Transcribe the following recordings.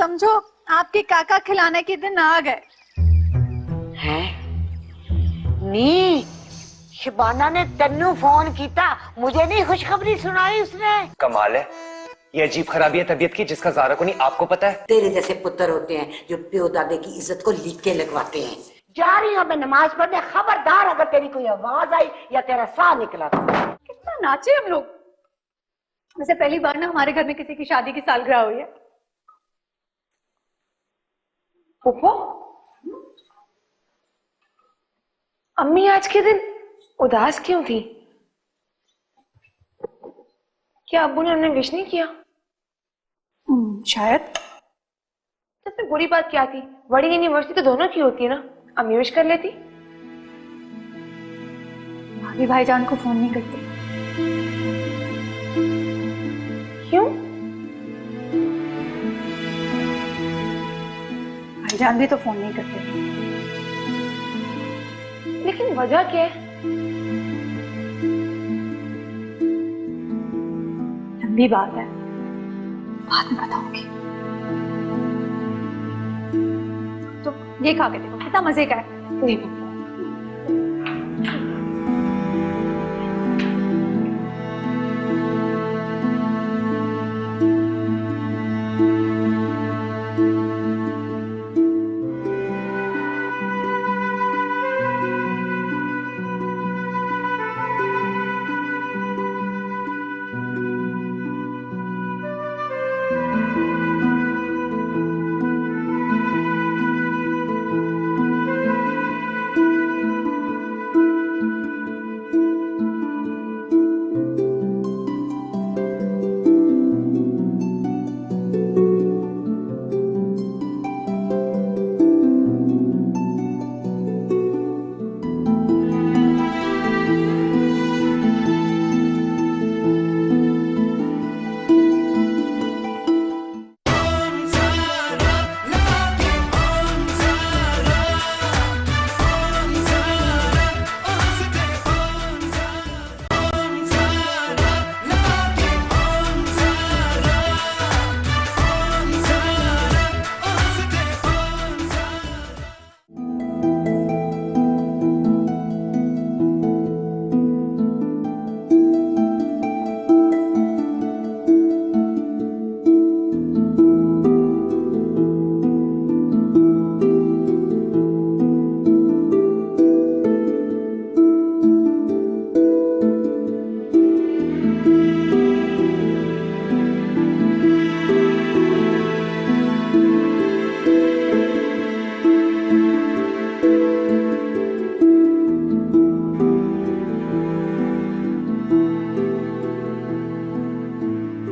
समझो आपके काका खिलाने के दिन आ गए हैं? नी शबाना ने तेनू फोन किया, मुझे नहीं खुशखबरी सुनाई उसने। कमाल है, ये अजीब खराबी है तबीयत की जिसका ज़ारा को नहीं आपको पता है। तेरे जैसे पुत्र होते हैं जो प्यो दादे की इज्जत को लिख के लगवाते हैं। जा रही हूँ मैं नमाज पढ़ने, खबरदार अगर तेरी कोई आवाज आई या तेरा साह निकला तो। कितना नाचे हम लोग। वैसे पहली बार ना हमारे घर में किसी की शादी की सालगिरह हुई है। फूफो, अम्मी आज के दिन उदास क्यों थी? क्या अब्बू ने उन्हें विश नहीं किया? शायद। तो इसमें बुरी बात क्या थी? बड़ी एनिवर्सरी तो दोनों की होती है ना, अम्मी विश कर लेती। भाभी भाईजान को फोन नहीं करती। क्यों? भाईजान भी तो फोन नहीं करते। लेकिन वजह क्या है? लंबी बात है, बाद में बताऊंगी। तो ये खा के देखो कितना मजे का है। नहीं,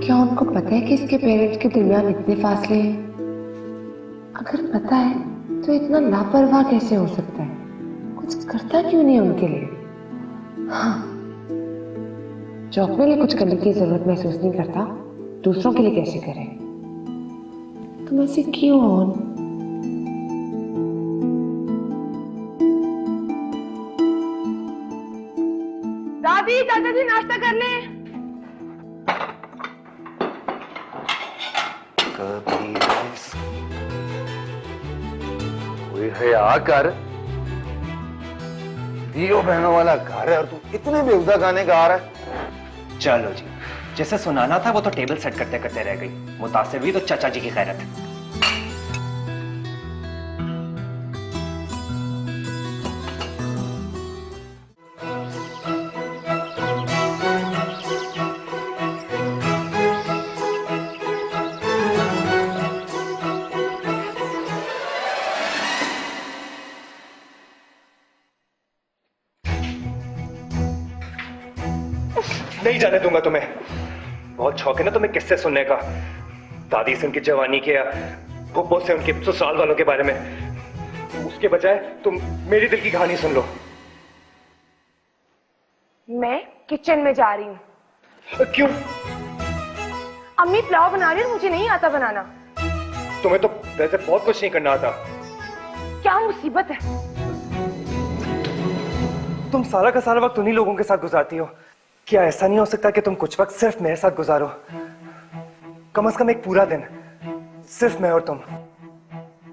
क्या उनको पता है कि इसके पेरेंट्स के दरमियान इतने फासले हैं? अगर पता है तो इतना लापरवाह कैसे हो सकता है? कुछ करता क्यों नहीं उनके लिए? हाँ, जो अपने लिए कुछ करने की जरूरत महसूस नहीं करता, दूसरों के लिए कैसे करे? तुम ऐसे क्यों हो? दादी दादाजी नाश्ता कर लें। कोई हया कर, दियो बहनों वाला घर है और तू इतने बेहुदा गाने गा रहा है। चलो जी, जैसे सुनाना था वो तो टेबल सेट करते करते रह गई। मुतासिर हुई तो चाचा जी की खैरत। नहीं जाने दूंगा तुम्हें। बहुत शौक है ना तुम्हें किस्से सुनने का, दादी से उनकी जवानी के या फूफो से उनके ससुराल वालों के बारे में। उसके बजाय तुम मेरी दिल की कहानी सुन लो। मैं किचन में जा रही हूँ। क्यों? अम्मी पुलाव बना रही है, मुझे नहीं आता बनाना। तुम्हें तो वैसे बहुत कुछ नहीं करना आता। क्या मुसीबत है? तुम सारा का सारा वक्त उन्हीं लोगों के साथ गुजारती हो। क्या ऐसा नहीं हो सकता कि तुम कुछ वक्त सिर्फ मेरे साथ गुजारो? कम से कम एक पूरा दिन सिर्फ मैं और तुम।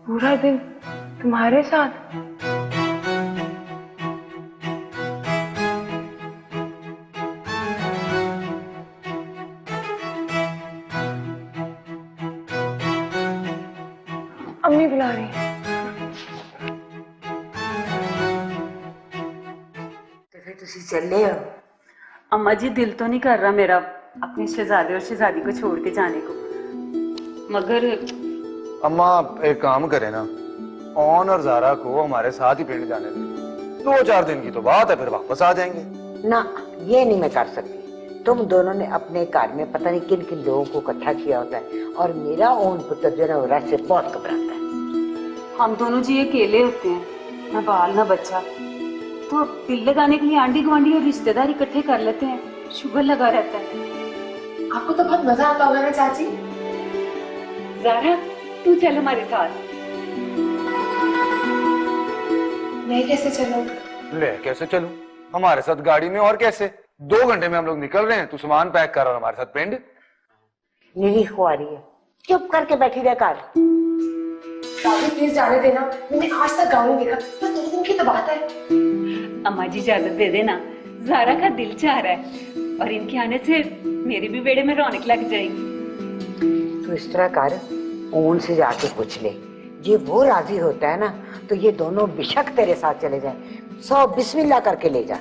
पूरा दिन तुम्हारे साथ? अम्मी बुला रही है। तो फिर तुसी चले हो? अम्मा जी दिल तो नहीं कर रहा मेरा अपने शहजादे और शहजादी को छोड़ के जाने को, मगर अम्मा एक काम करें ना, ऑन और जारा को हमारे साथ ही पिंड जाने दें। 2-4 दिन की तो बात है, फिर वापस आ जाएंगे। ना, ये नहीं मैं कर सकती। तुम दोनों ने अपने घर में पता नहीं किन किन लोगों को इकट्ठा किया होता है, और मेरा ओन पुत्र जो है वो रस से बहुत घबराता है। हम दोनों जी अकेले होते हैं, ना बाल ना बच्चा, तो दिल लगाने के लिए आंटी गुआंढी और रिश्तेदार इकट्ठे कर लेते हैं, शुगर लगा रहता है। आपको तो बहुत मजा आता होगा ना चाची? ज़ारा तू चल हमारे साथ। मैं कैसे चलूं? ले कैसे चलूं? हमारे साथ गाड़ी में, और कैसे? 2 घंटे में हम लोग निकल रहे हैं, तू सामान पैक कर और हमारे साथ पिंड। निरी खुआरी है, चुप करके बैठी रह कर। दादी प्लीज जाने देना, मैंने आज तक गाँव नहीं देखा, बस 2 दिन की तो बात है। अम्मा जी इजाजत दे देना, ज़ारा का दिल चाह रहा है और इनके आने से मेरे भी बेड़े में रौनक लग जाएगी। तो इस तरह कर, ओन से जाके पूछ ले, ये वो राजी होता है ना तो ये दोनों बेशक तेरे साथ चले जाए। 100 बिस्मिल्लाह करके ले जा।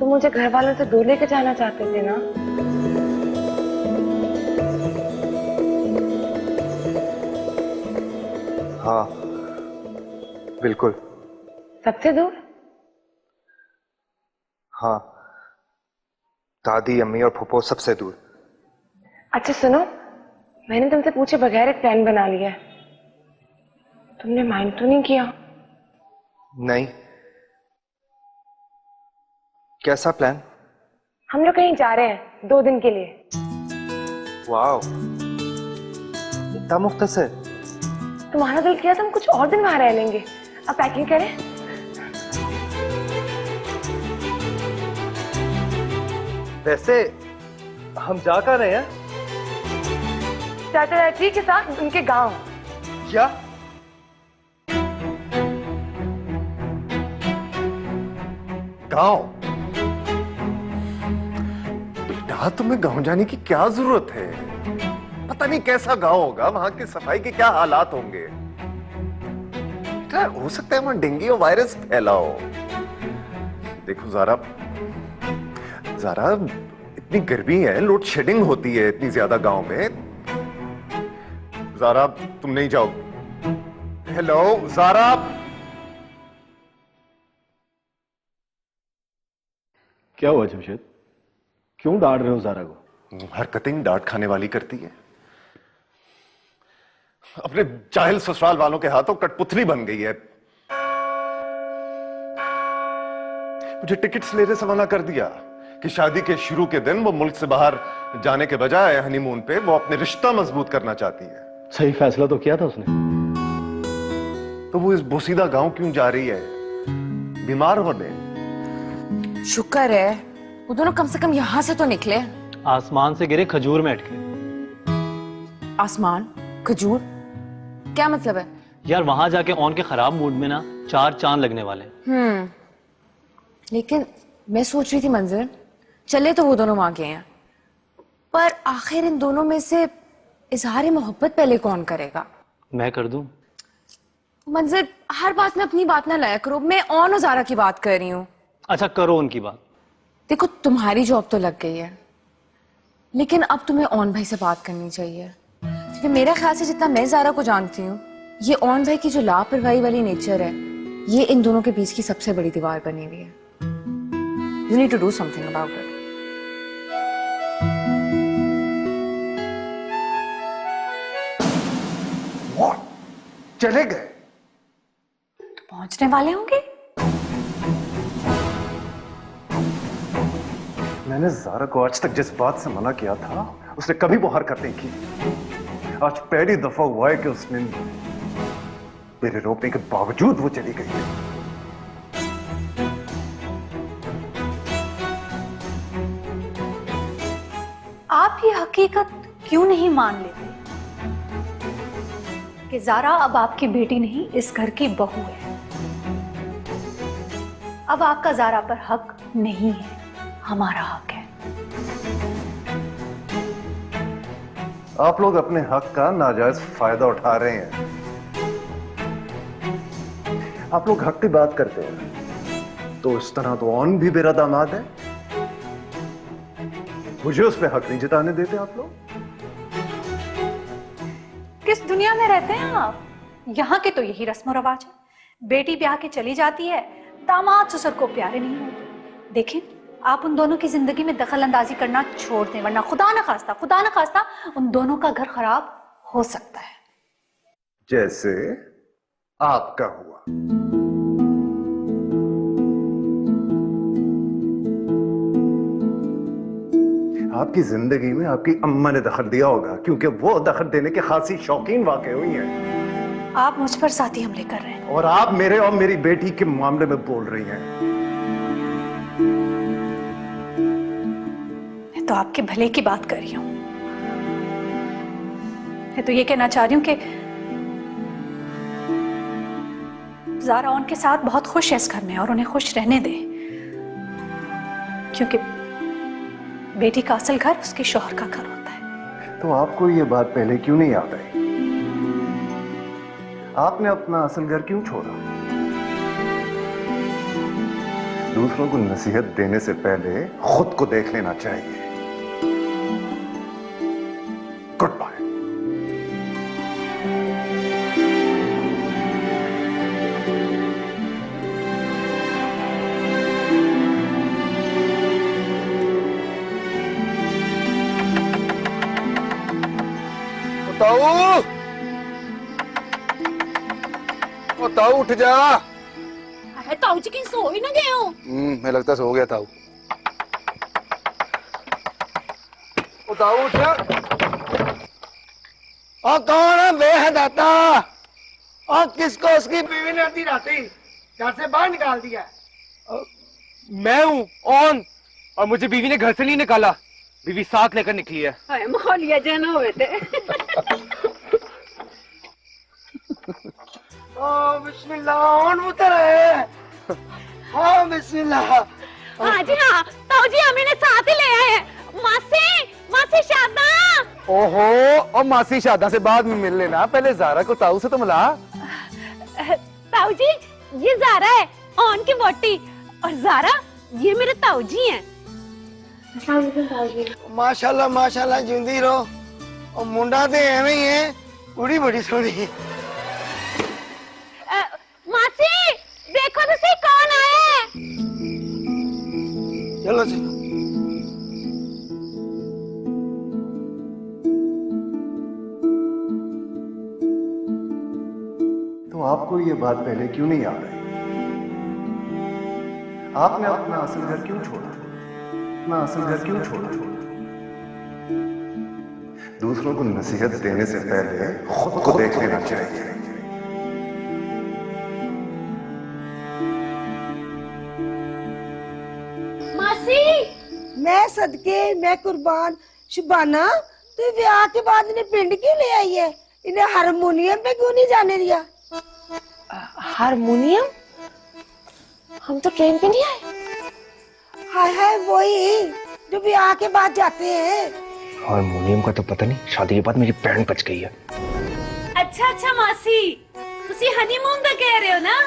मुझे घर वालों से दूर लेके जाना चाहते थे ना? हाँ बिल्कुल। सबसे दूर? हाँ, दादी अम्मी और फूफो सबसे दूर। अच्छा सुनो, मैंने तुमसे पूछे बगैर एक प्लान बना लिया है। तुमने माइंड तो नहीं किया? नहीं। कैसा प्लान? हम लोग कहीं जा रहे हैं 2 दिन के लिए। वाओ, इतना मुख्तसर। तुम्हारा दिल किया तो हम कुछ और दिन वहां रह लेंगे। अब पैकिंग करें? वैसे हम जा कहाँ रहे हैं? चाचा चाची के साथ उनके गांव। क्या? गांव? बेटा तुम्हें गांव जाने की क्या जरूरत है? पता नहीं कैसा गांव होगा, वहां की सफाई के क्या हालात होंगे। बेटा हो सकता है वहां डेंगू और वायरस फैला हो। देखो ज़ारा, ज़ारा इतनी गर्मी है, लोड शेडिंग होती है इतनी ज्यादा गांव में। ज़ारा तुम नहीं जाओ। हेलो ज़ारा। क्या हुआ जमशेद? क्यों डांट रहे हो ज़ारा को? हरकतें डांट खाने वाली करती है। अपने जाहिल ससुराल वालों के हाथों कठपुतली बन गई है। मुझे टिकट्स लेने से मना कर दिया कि शादी के शुरू के दिन वो मुल्क से बाहर जाने के बजाय हनीमून पे वो अपने रिश्ता मजबूत करना चाहती है। सही फैसला तो किया था उसने। तो वो इस बोसीदा गांव क्यों जा रही है? बीमार होने? शुक्र है वो दोनों कम से कम यहां से तो निकले। आसमान से गिरे खजूर में अटके। आसमान? खजूर? क्या मतलब है? यार वहां जाके ऑन के खराब मूड में ना 4 चांद लगने वाले। लेकिन मैं सोच रही थी मंजिल, चले तो वो दोनों वहां गए हैं, पर आखिर इन दोनों में से इजहार मोहब्बत पहले कौन करेगा? मैं कर दूं? मंजिल हर बात में अपनी बात ना लाया करो। मैं ऑन और ज़ारा की बात कर रही हूँ। अच्छा करो उनकी बात। देखो तुम्हारी जॉब तो लग गई है, लेकिन अब तुम्हें ऑन भाई से बात करनी चाहिए, क्योंकि मेरे ख्याल से जितना मैं ज़ारा को जानती हूँ ये ऑन भाई की जो लापरवाही वाली नेचर है, ये इन दोनों के बीच की सबसे बड़ी दीवार बनी हुई है। You need to do something about it. चले गए? पहुंचने वाले होंगे। मैंने ज़ारा को आज तक जिस बात से मना किया था उसने कभी वो हरकत नहीं की। आज पहली दफा हुआ है कि उसने मेरे रोकने के बावजूद वो चली गई। आप ये हकीकत क्यों नहीं मान लेते कि ज़ारा अब आपकी बेटी नहीं, इस घर की बहू है। अब आपका ज़ारा पर हक नहीं है, हमारा हक है। आप लोग अपने हक का नाजायज फायदा उठा रहे हैं। आप लोग हक की बात करते हैं तो इस तरह तो ऑन भी मेरा दामाद है, मुझे उस पर हक नहीं जताने देते आप लोग। किस दुनिया में रहते हैं आप? यहाँ के तो यही रस्म और रवाज है। बेटी ब्याह के चली जाती है, दामाद ससुर को प्यारे नहीं होते। देखें, आप उन दोनों की जिंदगी में दखल अंदाजी करना छोड़ दें, वरना खुदा न खास्ता उन दोनों का घर खराब हो सकता है। जैसे आपका हुआ। आपकी जिंदगी में आपकी अम्मा ने दखल दिया होगा, क्योंकि वो दखल देने के खासी शौकीन वाकई हुई हैं। आप मुझ पर साथी हमले कर रहे हैं और आप मेरे और मेरी बेटी के मामले में बोल रही हैं। मैं तो आपके भले की बात कर रही हूं। मैं तो ये कहना चाह रही हूं कि ज़ारा उनके साथ बहुत खुश है इस घर में, और उन्हें खुश रहने दे, क्योंकि बेटी का असल घर उसके शौहर का घर होता है। तो आपको ये बात पहले क्यों नहीं याद आई? आपने अपना असल घर क्यों छोड़ा? दूसरों को नसीहत देने से पहले खुद को देख लेना चाहिए। Goodbye. ताऊ, ओ ताऊ उठ जा। अरे ताऊ जी कहीं सो ही ना गए हो? मैं लगता सो गया ताऊ। ओ ताऊ उठ। और कौन है बेहदाता? और किसको उसकी बीवी ने आधी राती घर से बाहर निकाल दिया? मैं हूँ ऑन, और मुझे बीवी ने घर से नहीं निकाला, बीवी साथ लेकर निकली है। हाय मोहलिया जाना हुए थे। ओ बिस्मिल्लाह, ऑन उतर है। हाँ बिस्मिल्लाह। हाँ जी हाँ, ताऊ जी हमें साथ ही ले आए हैं। मासी शादा। ओहो, और मासी शादा से बाद में मिल लेना, पहले ज़ारा को ताऊ से तो मिला। ताऊ जी ये ज़ारा है, ऑन की बोटी, और ज़ारा ये मेरे ताऊ जी हैं। माशाल्लाह माशाल्लाह, जिंदी रहो। और मुंडा तो एवं ही है, कुड़ी बड़ी सोनी है। मासी देखो तो सही कौन आया। चलो चलो। तो आपको ये बात पहले क्यों नहीं याद आई? आपने अपना असल घर क्यों छोड़ा? अपना असल घर क्यों छोड़ा? दूसरों को नसीहत देने से पहले खुद को देख लेना चाहिए। मासी मैं सदके, मैं कुर्बान। शुबाना, तू ब्याह के बाद इन्हें पिंड क्यों ले आई है? इन्हें हारमोनियम पे क्यों नहीं जाने दिया? हारमोनियम? हम तो ट्रेन पे नहीं आए। हाय हाय, वही जो ब्याह के बाद जाते हैं। हारमोनियम का तो पता नहीं, शादी के बाद मेरी पैंट बच गई है। अच्छा मासी, तुसी हनीमून का कह रहे हो ना?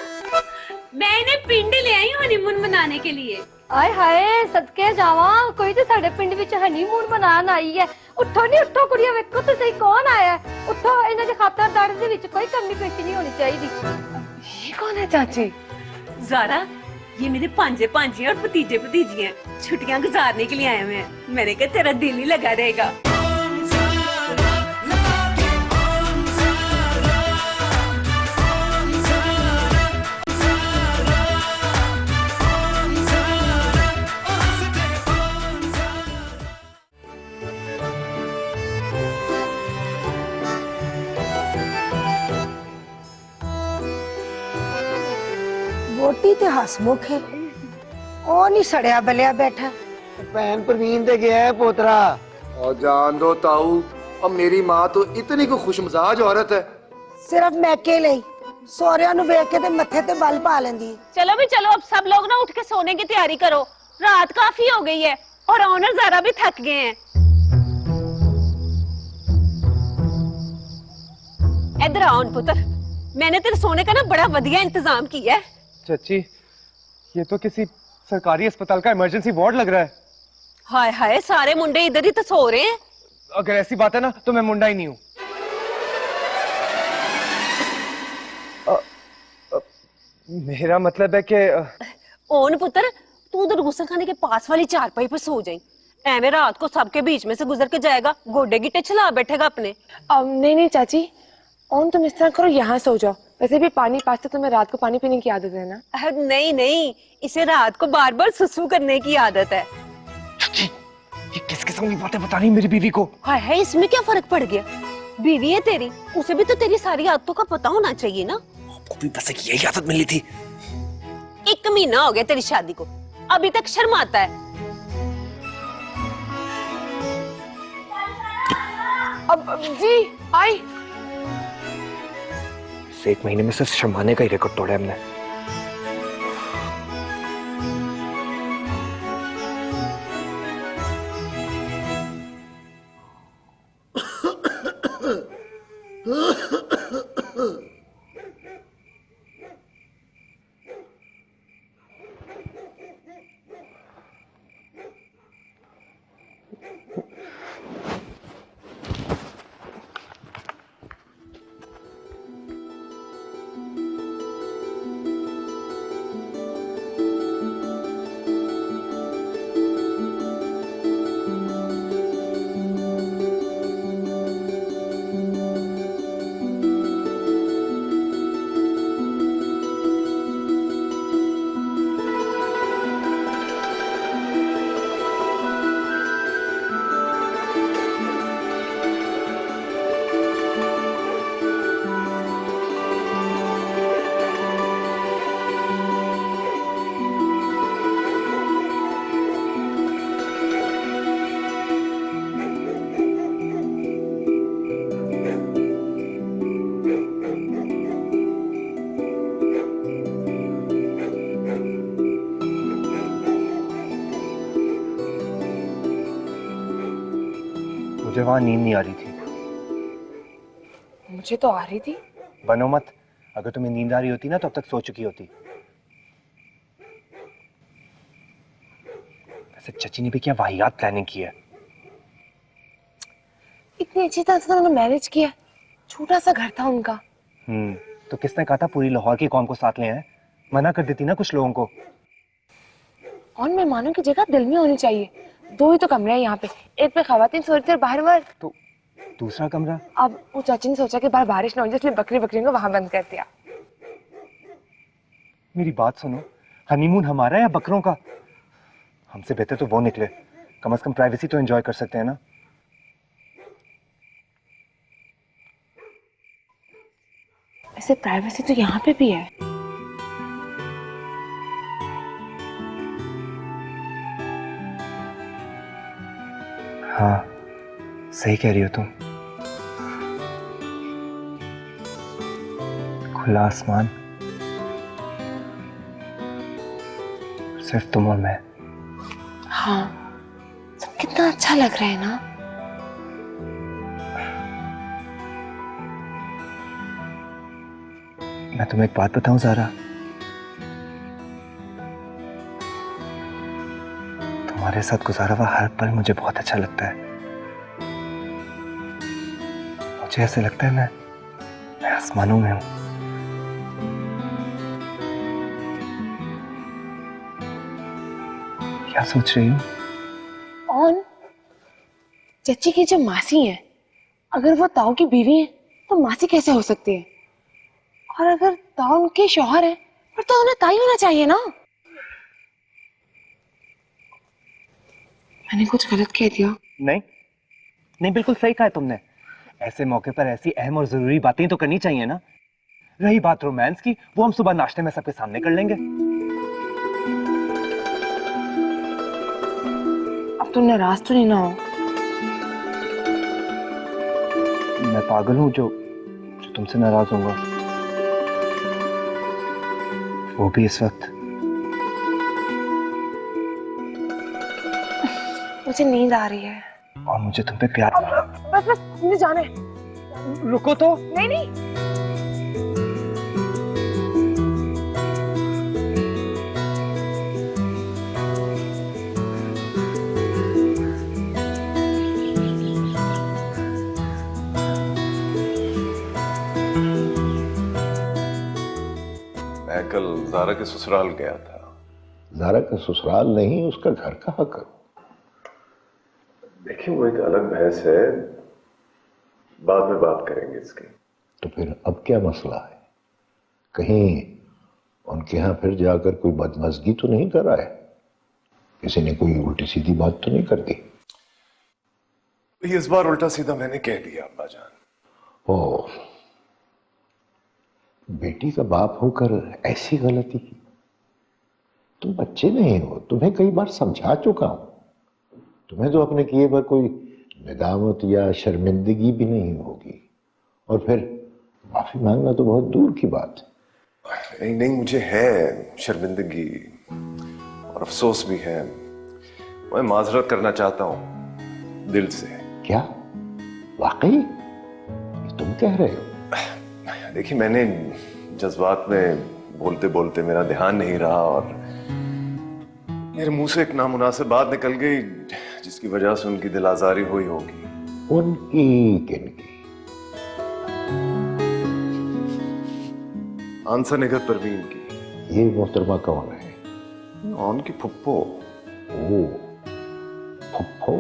मैं इन्हें पिंड ले आई हूँ हनीमून मनाने के लिए। आए हाय सदके जावा कोई तो साडे पिंड विच हनीमून मनान आई है। उठो नहीं उठो कुड़िया वेखो तो सही कौन आया है। उठो इन्हां दे खातरदारी दे विच कोई कमी पेशी नहीं होनी चाहिए। ये कौन है चाची? जारा, ये मेरे भांजे भांजी और भतीजे भतीजी हैं। छुट्टियां गुजारने के लिए आए हुए हैं। मैंने कहा तेरा दिल ही लगा रहेगा। वोटी ते हसमुख है, ओ नहीं सड़िया बलिया बैठा। भैन प्रवीण दे गया है पोतरा। और जान दो ताऊ, अब मेरी माँ तो इतनी को खुशमिजाज औरत है। सिर्फ मैके ਲਈ ਸੋਹਰਿਆਂ ਨੂੰ ਵੇਖ ਕੇ ਤੇ ਮੱਥੇ ਤੇ ਬਲ ਪਾ ਲੈਂਦੀ। चलो भी चलो, अब सब लोग ना उठ के सोने की तैयारी करो। रात काफी हो गई है और ऑनर ज़ारा भी थक गए हैं। इधर आओ पुत्र, मैंने तेरे सोने का ना बड़ा बढ़िया इंतजाम किया है। चाची, ये तो किसी सरकारी अस्पताल का इमरजेंसी वार्ड लग रहा है। हाय हाय, सारे मुंडे इधर ही तो सो रहे हैं। अगर ऐसी बात है ना तो मैं मुंडा ही नहीं हूँ। मेरा मतलब है कि ओन पुत्र, तू उधर गुस्सा खाने के पास वाली चारपाई पर सो जाई। ऐਵੇਂ रात को सबके बीच में से गुजर के जाएगा, गोडे गिट्टे चला बैठेगा अपने। नहीं नहीं चाची, और तुम इस तरह करो, यहाँ सो जाओ। वैसे भी पानी पास से तुम्हें रात को पानी पीने की आदत है ना? नहीं नहीं, इसे रात को बार बार सुसु करने की आदत है। ये किस किस्म की बातें बता रही मेरी बीवी को? हाय हाय, इसमें क्या फर्क पड़ गया? बीवी है तेरी, उसे भी तो तेरी सारी आदतों का पता होना चाहिए ना। आपको भी बस एक यही आदत मिली थी। 1 महीना हो गया तेरी शादी को, अभी तक शर्माता है। अब जी आई। इस 1 महीने में सिर्फ शर्माने का ही रिकॉर्ड तोड़ा हमने। मुझे वहां नींद नहीं आ रही थी। मुझे तो आ रही थी। बनो मत, अगर तुम्हें नींद आ रही होती ना तो अब तक सो चुकी होती। वैसे चाची ने भी क्या वाहियात प्लानिंग की है। इतनी अच्छी तरह से उन्होंने मैनेज किया, छोटा सा घर था उनका। तो किसने कहा था पूरी लाहौर की कौम को साथ ले आए? मना कर देती ना कुछ लोगों को। और मेहमानों की जगह दिल में होनी चाहिए। 2 ही तो कमरे हैं यहाँ पे, एक पे खवातीन सो रही थी और बाहर तो दूसरा कमरा? अब वो चाची ने सोचा कि बाहर बारिश ना हो जाए, इसलिए बकरियों को वहां बंद कर दिया। मेरी बात सुनो, हनीमून हमारा या बकरों का? हमसे बेहतर तो वो निकले, कम से कम प्राइवेसी तो एंजॉय कर सकते हैं ना। ऐसे प्राइवेसी तो यहाँ पे भी है। हाँ, सही कह रही हो तुम। खुला आसमान, सिर्फ तुम और मैं। हाँ, सब कितना अच्छा लग रहा है ना। मैं तुम्हें एक बात बताऊं ज़ारा, तुम्हारे साथ गुजारा हुआ हर पल मुझे बहुत अच्छा लगता है। मुझे ऐसे लगता है मैं आसमानों में हूं। क्या सोच रही हूँ? और चची की जो मासी है, अगर वो ताऊ की बीवी है तो मासी कैसे हो सकती है? और अगर ताऊ उनके शौहर है पर तो उन्हें ताई होना चाहिए ना। मैंने कुछ गलत कह दिया? नहीं नहीं, बिल्कुल सही कहा है तुमने। ऐसे मौके पर ऐसी अहम और जरूरी बातें तो करनी चाहिए ना। रही बात रोमांस की, वो हम सुबह नाश्ते में सबके सामने कर लेंगे। अब तुम नाराज तो नहीं ना हो? मैं पागल हूं जो तुमसे नाराज होऊंगा, वो भी इस वक्त। मुझे नींद आ रही है और मुझे तुम पे प्यार। बस मुझे जाना है। रुको तो। नहीं नहीं, मैं कल ज़ारा के ससुराल गया था। ज़ारा का ससुराल नहीं, उसका घर कहाँ करूं? देखिए, वो एक अलग बहस है, बाद में बात करेंगे इसकी। तो फिर अब क्या मसला है? कहीं उनके यहाँ फिर जाकर कोई बदमज़गी तो नहीं करा है? किसी ने कोई उल्टी सीधी बात तो नहीं कर दी? इस बार उल्टा सीधा मैंने कह दिया अब्बा जान। ओ, बेटी का बाप होकर ऐसी गलती की? तुम बच्चे नहीं हो, तुम्हें कई बार समझा चुका हूं। तुम्हें तो अपने किए पर कोई निदामत या शर्मिंदगी भी नहीं होगी, और फिर माफी मांगना तो बहुत दूर की बात है। नहीं नहीं, मुझे है शर्मिंदगी और अफसोस भी है। मैं माजरत करना चाहता हूं दिल से। क्या वाकई ये तुम कह रहे हो? देखिए, मैंने जज्बात में बोलते बोलते मेरा ध्यान नहीं रहा और मेरे मुंह से एक नामुनासिब बात निकल गई, जिसकी वजह से उनकी दिल आजारी हुई होगी। उनकी किनकी? आंसर निगत परवीन की। ये मोहतरमा कौन है? उनकी फुप्पो। ओ, फुप्पो।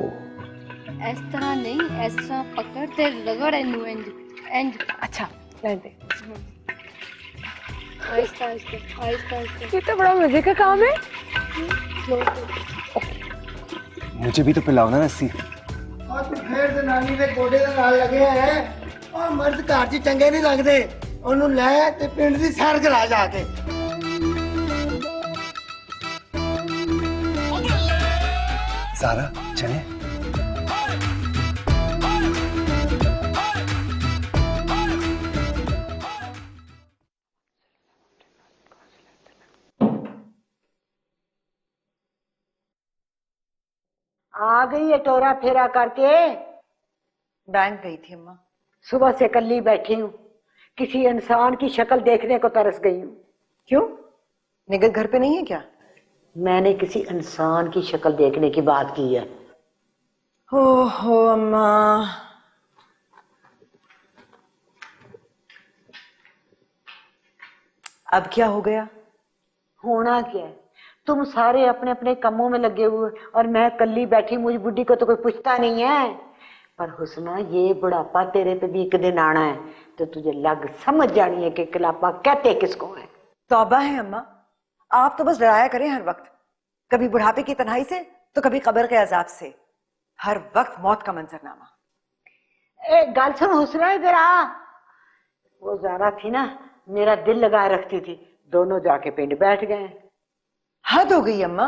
इस तरह नहीं, इस तरह पकड़ ते रगड़ इनू इंज इंज। अच्छा रहने दे। आहिस्ता आहिस्ता आहिस्ता आहिस्ता। ये तो बड़ा मजे का काम है। मुझे भी तो पिलाओ ना रस्सी। और तू फिर जनानी ਦੇ ਗੋਡੇ ਦੇ ਨਾਲ ਲੱਗਿਆ ਹੈ और मर्द घर 'ਚ ਚੰਗੇ ਨਹੀਂ ਲੱਗਦੇ। ਉਹਨੂੰ ਲੈ ਤੇ ਪਿੰਡ ਦੀ ਸੈਰ ਕਰਾ ਜਾ ਕੇ। ज़ारा चले। आ गई है टोरा फेरा करके? बैंक गई थी अम्मा। सुबह से कल्ली बैठी हूँ, किसी इंसान की शक्ल देखने को तरस गई हूँ। क्यों? निगत घर पे नहीं है क्या? मैंने किसी इंसान की शक्ल देखने की बात की है। ओहो अम्मा, अब क्या हो गया? होना क्या है, तुम सारे अपने अपने कामों में लगे हुए और मैं कल्ली बैठी, मुझ बुढ़ी को तो कोई पूछता नहीं है। पर हुस्ना, ये बुढ़ापा तेरे पे भी एक दिन आना है, तो तुझे लग समझ जानी है कि कलापा कहते किसको है। तौबा है अम्मा, आप तो बस डराया करें हर वक्त, कभी बुढ़ापे की तन्हाई से तो कभी कब्र के अजाब से, हर वक्त मौत का मंजरनामा। एक गल सुन हुस्ना, इधर आ। वो ज़ारा थी ना, मेरा दिल लगाए रखती थी, दोनों जाके पिंड बैठ गए। हद हो गई अम्मा,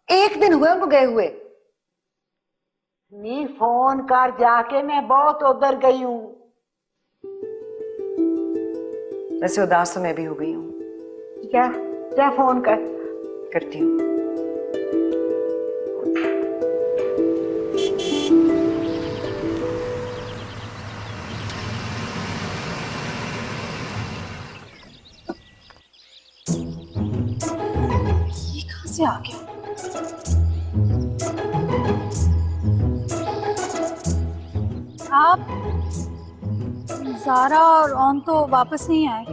एक दिन हुए उनको गए हुए। नी फोन कर जाके, मैं बहुत उधर गई हूँ। वैसे उदास तो मैं भी हो गई हूँ। क्या? क्या फोन कर? करती हूँ। ये कहाँ से आ गया? आप ज़ारा और ऑन तो वापस नहीं आए।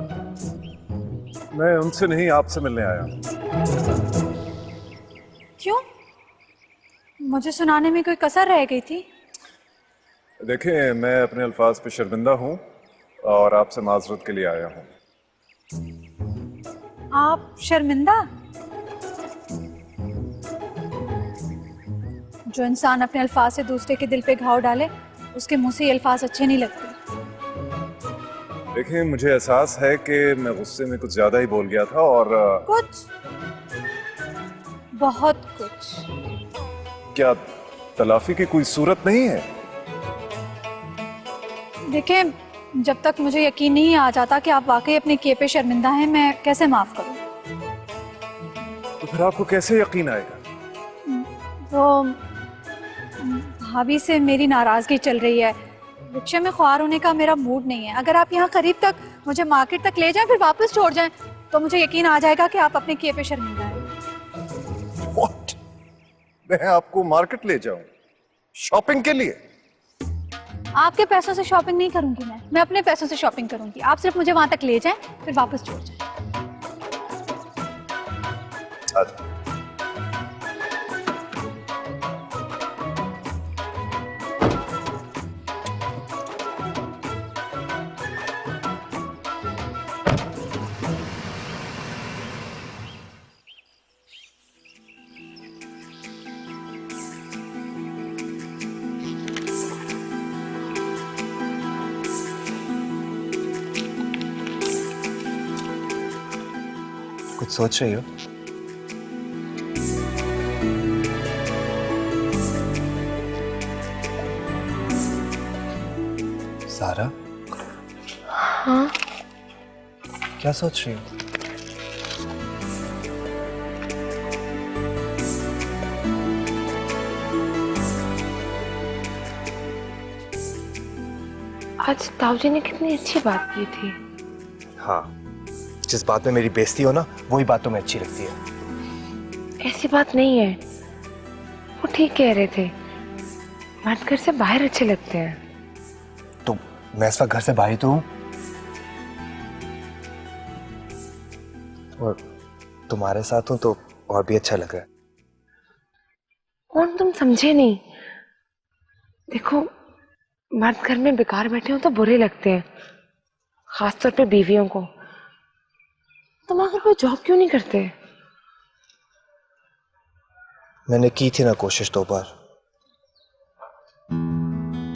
मैं उनसे नहीं, आपसे मिलने आया हूं। क्यों? मुझे सुनाने में कोई कसर रह गई थी? देखिए, मैं अपने अल्फाज पे शर्मिंदा हूं और आपसे माजरत के लिए आया हूं। आप शर्मिंदा? जो इंसान अपने अल्फाज से दूसरे के दिल पे घाव डाले, उसके मुंह से ये अल्फाज अच्छे नहीं लगते। देखिए, मुझे एहसास है कि मैं गुस्से में कुछ ज्यादा ही बोल गया था और कुछ, बहुत कुछ। क्या तलाफी की कोई सूरत नहीं है? देखें, जब तक मुझे यकीन नहीं आ जाता कि आप वाकई अपने किए पे शर्मिंदा हैं, मैं कैसे माफ करूं? तो फिर आपको कैसे यकीन आएगा? तो भाभी से मेरी नाराजगी चल रही है। रिक्शे में ख्वार होने का मेरा मूड नहीं है। अगर आप यहाँ करीब तक मुझे मार्केट तक ले जाएं फिर वापस छोड़ जाएं, तो मुझे यकीन आ जाएगा कि आप अपने किए पे शर्मिंदा हैं। What? मैं आपको मार्केट ले जाऊं शॉपिंग के लिए? आपके पैसों से शॉपिंग नहीं करूंगी मैं अपने पैसों से शॉपिंग करूंगी। आप सिर्फ मुझे वहां तक ले जाएं फिर वापस छोड़ जाएं। अच्छा। कुछ सोच रही हो? सारा? हाँ? क्या सोच रही हो? आज ताऊजी ने कितनी अच्छी बात की थी। हाँ, जिस बात में मेरी बेइज्जती हो ना, वही बात तुम्हें अच्छी लगती है। ऐसी बात नहीं है, वो ठीक कह रहे थे, मर्द घर से बाहर अच्छे लगते हैं। तो मैं इस वक्त घर से बाहर ही तो हूँ, और तुम्हारे साथ हूँ तो और भी अच्छा लग रहा है। कौन, तुम समझे नहीं। देखो, मर्द घर में बेकार बैठे हो तो बुरे लगते हैं, खासतौर पे बीवियों को। तुम आखिर कोई जॉब क्यों नहीं करते? मैंने की थी ना कोशिश 2 बार।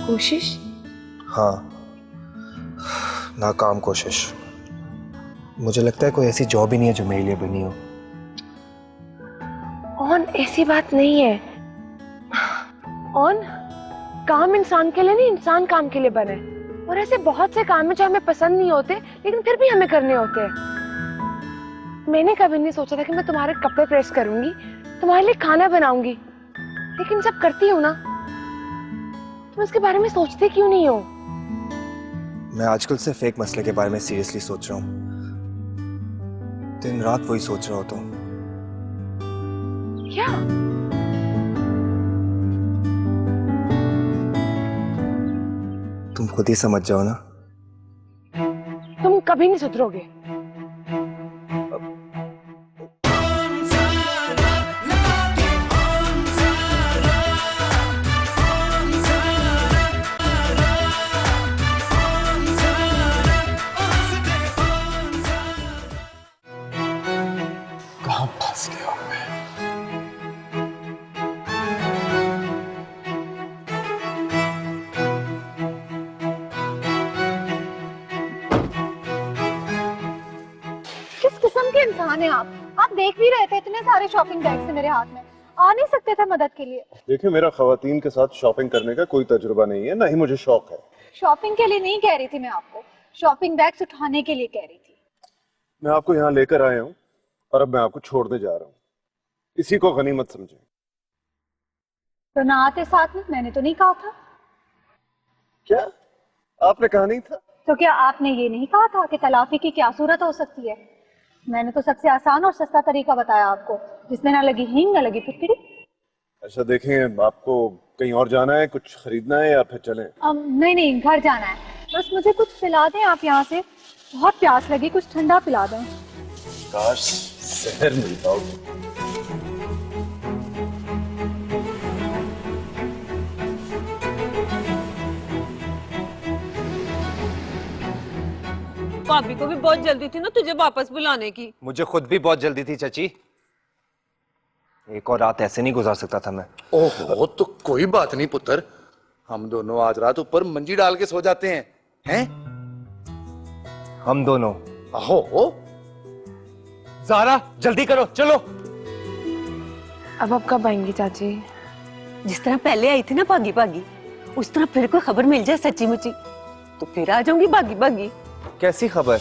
कोशिश? हाँ, नाकाम कोशिश। मुझे लगता है कोई ऐसी जॉब ही नहीं है जो मेरे लिए बनी हो। ऑन, ऐसी बात नहीं है। ऑन, काम इंसान के लिए नहीं, इंसान काम के लिए बने। और ऐसे बहुत से काम है जो हमें पसंद नहीं होते लेकिन फिर भी हमें करने होते हैं। मैंने कभी नहीं सोचा था कि मैं तुम्हारे कपड़े प्रेस करूंगी, तुम्हारे लिए खाना बनाऊंगी, लेकिन जब करती हूँ ना, तुम इसके बारे में सोचते क्यों नहीं हो? मैं आजकल सिर्फ एक मसले के बारे में सीरियसली सोच रहा हूँ। दिन रात वही सोच रहा होता हूँ। क्या? तुम खुद ही समझ जाओ ना। तुम कभी नहीं सुधरोगे। कहाँ फंस गया हूँ मैं? किस किस्म के इंसान हैं आप देख भी रहे थे इतने सारे शॉपिंग बैग्स थे मेरे हाथ में, आ नहीं सकते थे मदद के लिए? देखिए, मेरा खवातीन के साथ शॉपिंग करने का कोई तजुर्बा नहीं है, ना ही मुझे शौक है। शॉपिंग के लिए नहीं कह रही थी मैं आपको, शॉपिंग बैग्स उठाने के लिए कह रही थी। मैं आपको यहाँ लेकर आया हूँ और अब मैं आपको छोड़ने जा रहा हूँ। इसी को गनीमत समझे। तो ना आते साथ में, मैंने तो नहीं कहा था। क्या आपने कहा नहीं था? तो क्या आपने ये नहीं कहा था कि तलाफी की क्या सूरत हो सकती है? मैंने तो सबसे आसान और सस्ता तरीका बताया आपको, जिसमें ना लगी हींग ना लगी फिटकड़ी। अच्छा देखें, आपको कहीं और जाना है, कुछ खरीदना है या फिर चलें? नहीं नहीं, घर जाना है। बस मुझे कुछ पिला दें आप यहाँ से, बहुत प्यास लगी, कुछ ठंडा पिला दें। काश शहर मिलता हो। भाभी को भी बहुत जल्दी थी ना तुझे वापस बुलाने की। मुझे खुद भी बहुत जल्दी थी चाची। एक और रात ऐसे नहीं गुजार सकता था मैं। ओहो, तो कोई बात नहीं पुत्र, हम दोनों आज रात ऊपर मंजी डाल के सो जाते हैं, हैं? हम दोनों? आहो, ज़ारा जल्दी करो, चलो। अब आप कब आएंगी चाची? जिस तरह पहले आई थी ना भागी भागी, उस तरह फिर कोई खबर मिल जाए सच्ची मुच्ची तो फिर आ जाऊंगी भागी भागी। कैसी खबर?